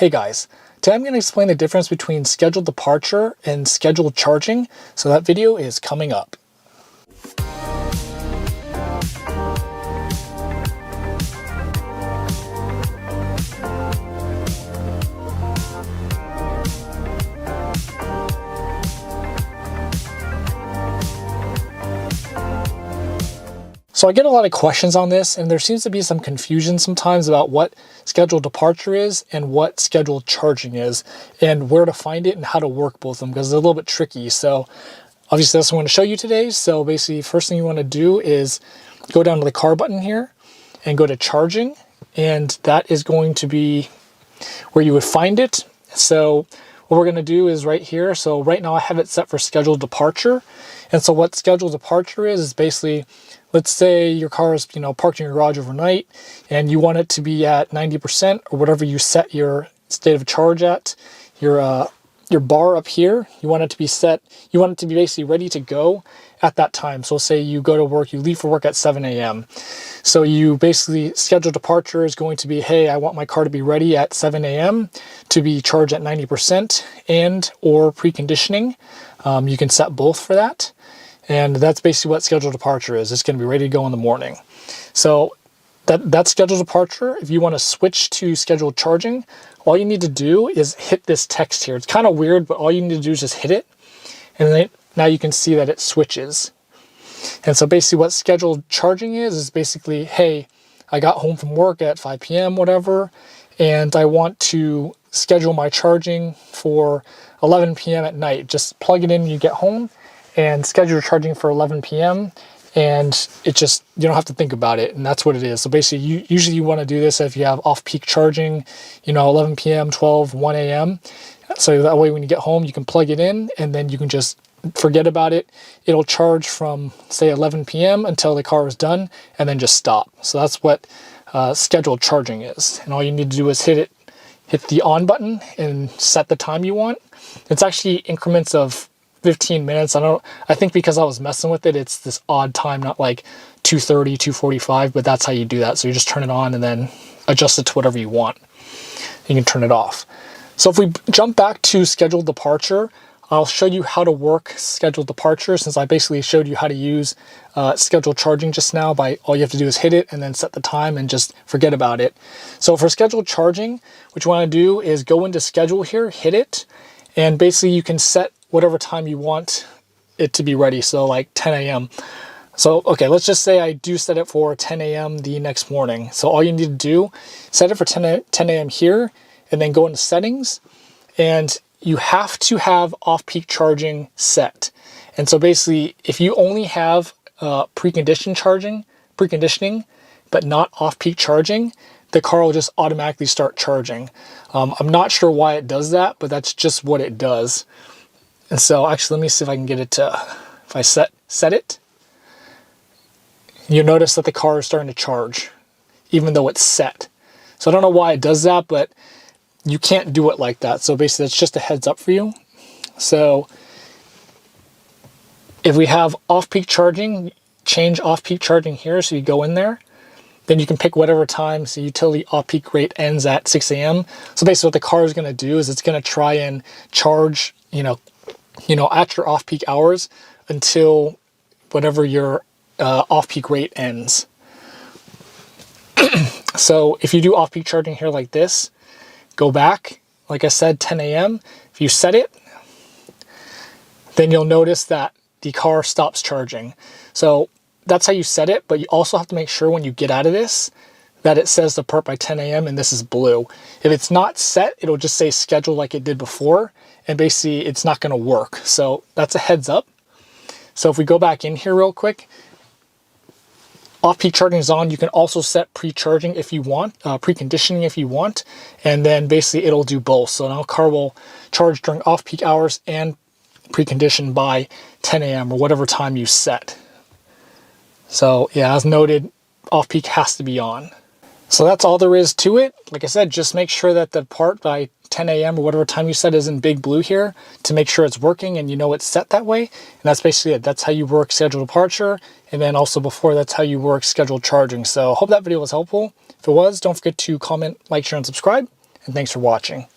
Hey guys, today I'm going to explain the difference between scheduled departure and scheduled charging, so that video is coming up. So I get a lot of questions on this, and there seems to be some confusion sometimes about what scheduled departure is and what scheduled charging is, and where to find it and how to work both of them, because they're a little bit tricky. So obviously that's what I'm going to show you today. So basically, first thing you want to do is go down to the car button here and go to charging, and that is going to be where you would find it. So what we're going to do is right here. So right now I have it set for scheduled departure. And so what scheduled departure is basically, let's say your car is, parked in your garage overnight and you want it to be at 90% or whatever you set your state of charge at, your bar up here, you want it to be set, you want it to be basically ready to go at that time. So say you go to work, you leave for work at 7 a.m. So you basically, scheduled departure is going to be, hey, I want my car to be ready at 7 a.m. to be charged at 90% and or preconditioning. You can set both for that. And that's basically what scheduled departure is. It's going to be ready to go in the morning. So that's scheduled departure. If you want to switch to scheduled charging, all you need to do is hit this text here. It's kind of weird, but all you need to do is just hit it. And then now you can see that it switches. And so basically what scheduled charging is basically, hey, I got home from work at 5 p.m., whatever, and I want to schedule my charging for 11 p.m. at night. Just plug it in when you get home and schedule your charging for 11 p.m. and it just, you don't have to think about it, and that's what it is. So basically, usually you want to do this if you have off-peak charging, 11 p.m., 12, 1 a.m. So that way when you get home, you can plug it in and then you can just forget about it. It'll charge from, say, 11 p.m. until the car is done and then just stop. So that's what scheduled charging is. And all you need to do is hit the on button and set the time you want. It's actually increments of 15 minutes. I think because I was messing with it, it's this odd time, not like 2:30, 2:45, but that's how you do that. So you just turn it on and then adjust it to whatever you want. You can turn it off. So if we jump back to scheduled departure, I'll show you how to work scheduled departure, since I basically showed you how to use scheduled charging just now. By all you have to do is hit it and then set the time and just forget about it. So for scheduled charging, what you want to do is go into schedule here, hit it, and basically you can set whatever time you want it to be ready. So like 10 a.m. So, okay, let's just say I do set it for 10 a.m. the next morning. So all you need to do, set it for 10 a.m. here, and then go into settings, and you have to have off-peak charging set. And so basically, if you only have preconditioning, but not off-peak charging, the car will just automatically start charging. I'm not sure why it does that, but that's just what it does. And so actually, let me see if I can get it to, if I set it, you'll notice that the car is starting to charge, even though it's set. So I don't know why it does that, but you can't do it like that. So basically, it's just a heads up for you. So if we have off-peak charging, change off-peak charging here. So you go in there, then you can pick whatever time. So utility off-peak rate ends at 6 a.m. So basically what the car is going to do is it's going to try and charge, at your off-peak hours until whatever your off-peak rate ends. So if you do off-peak charging here like this, go back, like I said, 10 a.m. If you set it, then you'll notice that the car stops charging. So that's how you set it, but you also have to make sure when you get out of this that it says depart by 10 a.m. and this is blue. If it's not set, it'll just say schedule like it did before, and basically it's not going to work. So that's a heads up. So if we go back in here real quick, off-peak charging is on. You can also set pre-charging if you want, preconditioning if you want, and then basically it'll do both. So now car will charge during off-peak hours and precondition by 10 a.m. or whatever time you set. So yeah, as noted, off-peak has to be on. So that's all there is to it. Like I said, just make sure that the part by 10 a.m. or whatever time you set is in big blue here to make sure it's working and you know it's set that way. And that's basically it. That's how you work scheduled departure. And then also before, that's how you work scheduled charging. So hope that video was helpful. If it was, don't forget to comment, like, share, and subscribe. and thanks for watching.